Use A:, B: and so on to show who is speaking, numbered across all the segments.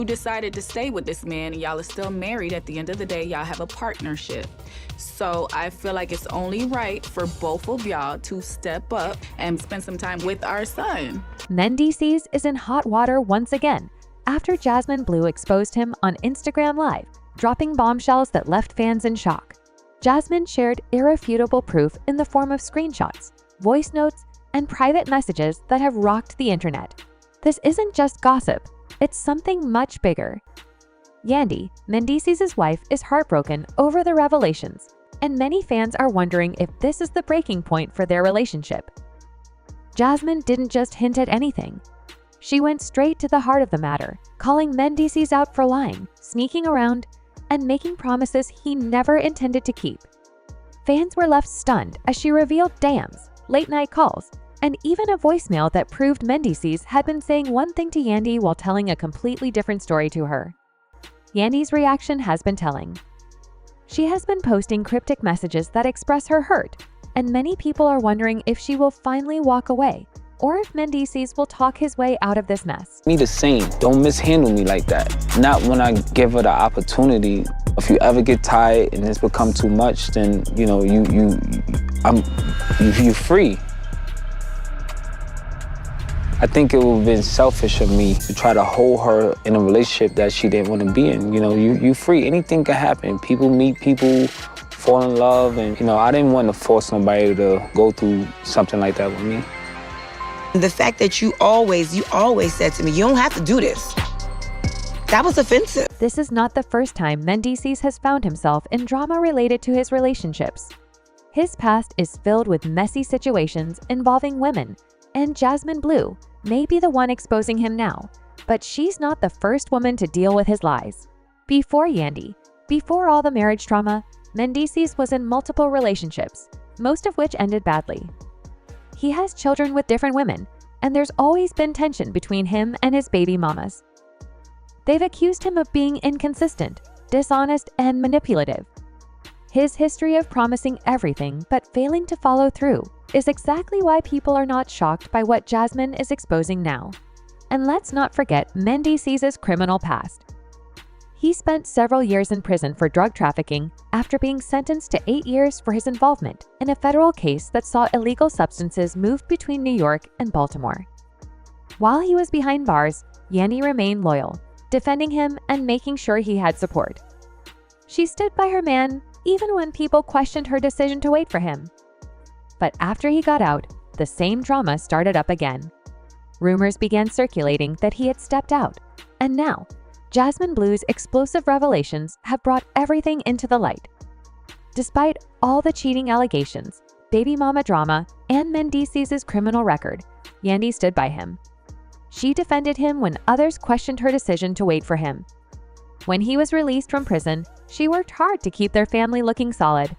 A: You decided to stay with this man and y'all are still married. At the end of the day, y'all have a partnership. So I feel like it's only right for both of y'all to step up and spend some time with our son.
B: Mendeecees is in hot water once again after Jasmine Bleu exposed him on Instagram Live, dropping bombshells that left fans in shock. Jasmine shared irrefutable proof in the form of screenshots, voice notes, and private messages that have rocked the internet. This isn't just gossip, it's something much bigger. Yandy, Mendeecees' wife, is heartbroken over the revelations, and many fans are wondering if this is the breaking point for their relationship. Jasmine didn't just hint at anything. She went straight to the heart of the matter, calling Mendeecees out for lying, sneaking around, and making promises he never intended to keep. Fans were left stunned as she revealed DMs, late-night calls, and even a voicemail that proved Mendeecees had been saying one thing to Yandy while telling a completely different story to her. Yandy's reaction has been telling. She has been posting cryptic messages that express her hurt, and many people are wondering if she will finally walk away, or if Mendeecees will talk his way out of this mess.
C: Me the same. Don't mishandle me like that. Not when I give her the opportunity. If you ever get tired and it's become too much, then you're free. I think it would have been selfish of me to try to hold her in a relationship that she didn't want to be in. You free. Anything can happen. People meet people, fall in love, and I didn't want to force somebody to go through something like that with me.
D: The fact that you always said to me, you don't have to do this. That was offensive.
B: This is not the first time Mendeecees has found himself in drama related to his relationships. His past is filled with messy situations involving women, and Jasmine Bleu may be the one exposing him now, but she's not the first woman to deal with his lies. Before Yandy, before all the marriage drama, Mendeecees was in multiple relationships, most of which ended badly. He has children with different women, and there's always been tension between him and his baby mamas. They've accused him of being inconsistent, dishonest, and manipulative. His history of promising everything but failing to follow through is exactly why people are not shocked by what Jasmine is exposing now. And let's not forget Mendeecees' criminal past. He spent several years in prison for drug trafficking after being sentenced to 8 years for his involvement in a federal case that saw illegal substances moved between New York and Baltimore. While he was behind bars, Yandy remained loyal, defending him and making sure he had support. She stood by her man even when people questioned her decision to wait for him. But after he got out, the same drama started up again. Rumors began circulating that he had stepped out, and now, Jasmine Bleu's explosive revelations have brought everything into the light. Despite all the cheating allegations, baby mama drama, and Mendeecees' criminal record, Yandy stood by him. She defended him when others questioned her decision to wait for him. When he was released from prison, she worked hard to keep their family looking solid.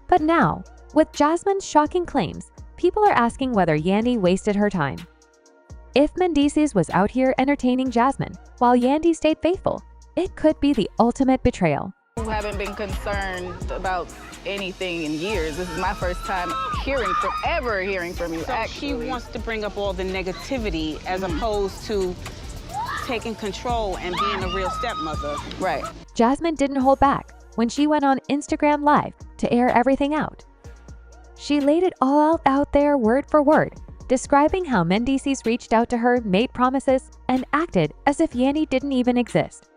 B: But now, with Jasmine's shocking claims, people are asking whether Yandy wasted her time. If Mendeecees was out here entertaining Jasmine while Yandy stayed faithful, it could be the ultimate betrayal.
A: I haven't been concerned about anything in years. This is my first time hearing from you,
E: So
A: actually.
E: she wants to bring up all the negativity as opposed to taking control and being a real stepmother.
A: Right.
B: Jasmine didn't hold back when she went on Instagram Live to air everything out. She laid it all out there word for word, describing how Mendeecees reached out to her, made promises, and acted as if Yandy didn't even exist.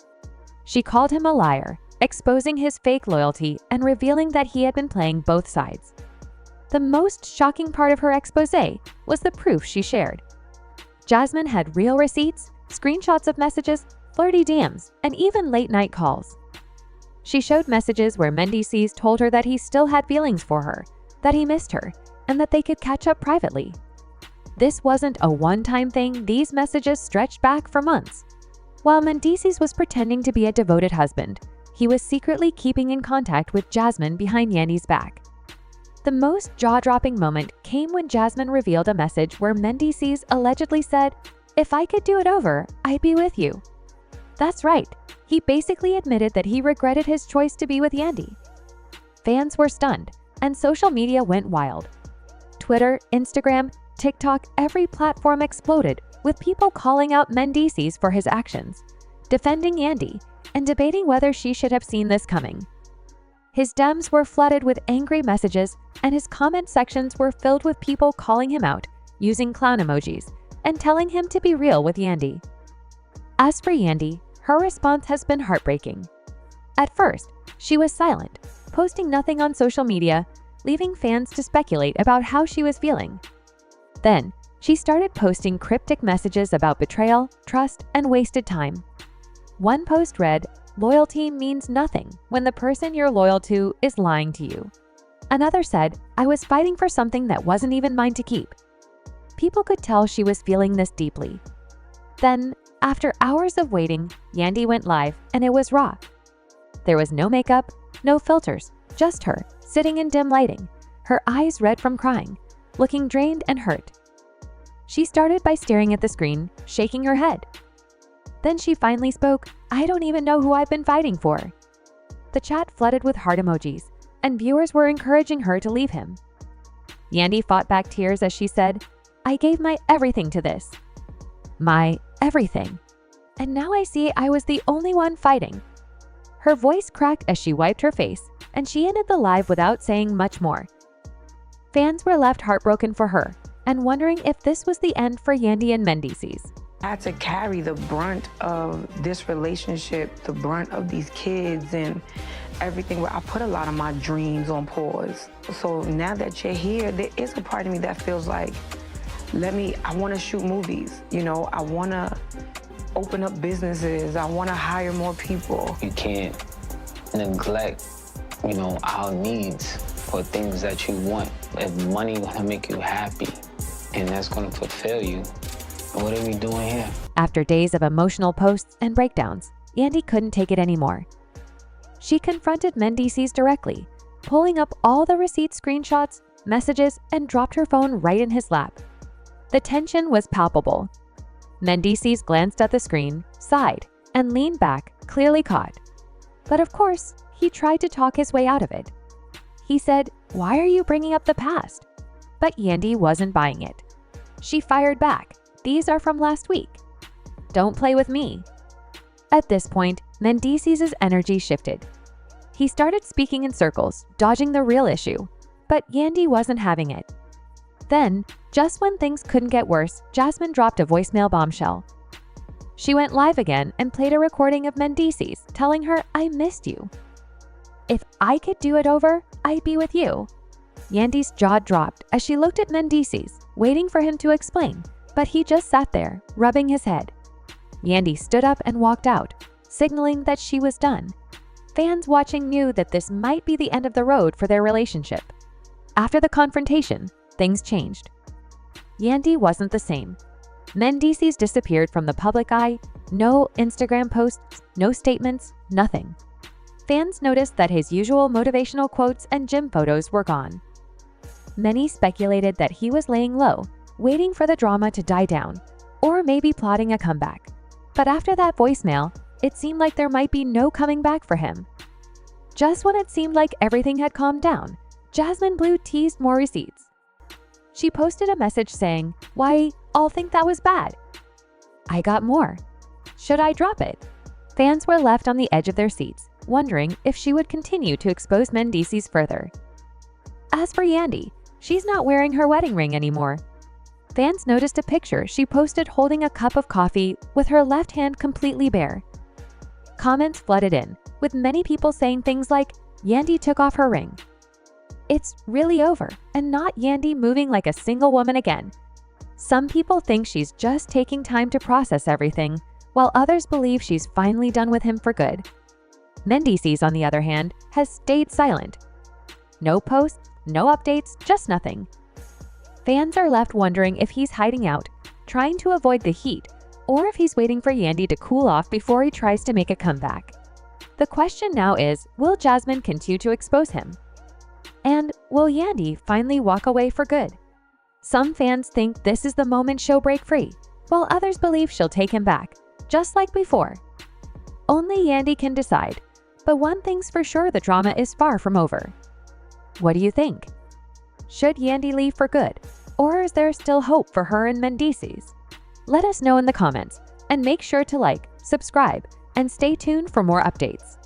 B: She called him a liar, exposing his fake loyalty and revealing that he had been playing both sides. The most shocking part of her expose was the proof she shared. Jasmine had real receipts, screenshots of messages, flirty DMs, and even late-night calls. She showed messages where Mendeecees told her that he still had feelings for her, that he missed her, and that they could catch up privately. This wasn't a one-time thing. These messages stretched back for months. While Mendeecees was pretending to be a devoted husband, he was secretly keeping in contact with Jasmine behind Yandy's back. The most jaw-dropping moment came when Jasmine revealed a message where Mendeecees allegedly said, "If I could do it over, I'd be with you." That's right. He basically admitted that he regretted his choice to be with Yandy. Fans were stunned, and social media went wild. Twitter, Instagram, TikTok, every platform exploded, with people calling out Mendeecees for his actions. defending Yandy and debating whether she should have seen this coming. His DMs were flooded with angry messages, and his comment sections were filled with people calling him out, using clown emojis, and telling him to be real with Yandy. As for Yandy, her response has been heartbreaking. At first, she was silent, posting nothing on social media, leaving fans to speculate about how she was feeling. Then, she started posting cryptic messages about betrayal, trust, and wasted time. One post read, "Loyalty means nothing when the person you're loyal to is lying to you." Another said, "I was fighting for something that wasn't even mine to keep." People could tell she was feeling this deeply. Then, after hours of waiting, Yandy went live, and it was raw. There was no makeup, no filters, just her, sitting in dim lighting, her eyes red from crying, looking drained and hurt. She started by staring at the screen, shaking her head. Then she finally spoke, "I don't even know who I've been fighting for." The chat flooded with heart emojis, and viewers were encouraging her to leave him. Yandy fought back tears as she said, "I gave my everything to this. My everything. And now I see I was the only one fighting." Her voice cracked as she wiped her face, and she ended the live without saying much more. Fans were left heartbroken for her and wondering if this was the end for Yandy and Mendeecees.
D: I had to carry the brunt of this relationship, the brunt of these kids and everything. I put a lot of my dreams on pause. So now that you're here, there is a part of me that feels like, I want to shoot movies. I want to open up businesses. I want to hire more people.
C: You can't neglect, our needs for things that you want. If money gonna make you happy and that's gonna fulfill you, what are we doing here?
B: After days of emotional posts and breakdowns, Yandy couldn't take it anymore. She confronted Mendeecees directly, pulling up all the receipt screenshots, messages, and dropped her phone right in his lap. The tension was palpable. Mendeecees glanced at the screen, sighed, and leaned back, clearly caught. But of course, he tried to talk his way out of it. He said, "Why are you bringing up the past?" But Yandy wasn't buying it. She fired back, "These are from last week. Don't play with me." At this point, Mendeecees' energy shifted. He started speaking in circles, dodging the real issue, but Yandy wasn't having it. Then, just when things couldn't get worse, Jasmine dropped a voicemail bombshell. She went live again and played a recording of Mendeecees telling her, "I missed you. If I could do it over, I'd be with you." Yandy's jaw dropped as she looked at Mendeecees, waiting for him to explain, but he just sat there, rubbing his head. Yandy stood up and walked out, signaling that she was done. Fans watching knew that this might be the end of the road for their relationship. After the confrontation, things changed. Yandy wasn't the same. Mendeecees disappeared from the public eye, no Instagram posts, no statements, nothing. Fans noticed that his usual motivational quotes and gym photos were gone. Many speculated that he was laying low, waiting for the drama to die down, or maybe plotting a comeback. But after that voicemail, it seemed like there might be no coming back for him. Just when it seemed like everything had calmed down, Jasmine Bleu teased more receipts. She posted a message saying, "Why, I'll think that was bad. I got more. Should I drop it?" Fans were left on the edge of their seats, wondering if she would continue to expose Mendeecees further. As for Yandy, she's not wearing her wedding ring anymore. Fans noticed a picture she posted holding a cup of coffee with her left hand completely bare. Comments flooded in, with many people saying things like, "Yandy took off her ring. It's really over, and not Yandy moving like a single woman again." Some people think she's just taking time to process everything, while others believe she's finally done with him for good. Mendeecees, on the other hand, has stayed silent. No posts, no updates, just nothing. Fans are left wondering if he's hiding out, trying to avoid the heat, or if he's waiting for Yandy to cool off before he tries to make a comeback. The question now is, will Jasmine continue to expose him? And will Yandy finally walk away for good? Some fans think this is the moment she'll break free, while others believe she'll take him back, just like before. Only Yandy can decide, but one thing's for sure, the drama is far from over. What do you think? Should Yandy leave for good, or is there still hope for her and Mendeecees? Let us know in the comments, and make sure to like, subscribe, and stay tuned for more updates.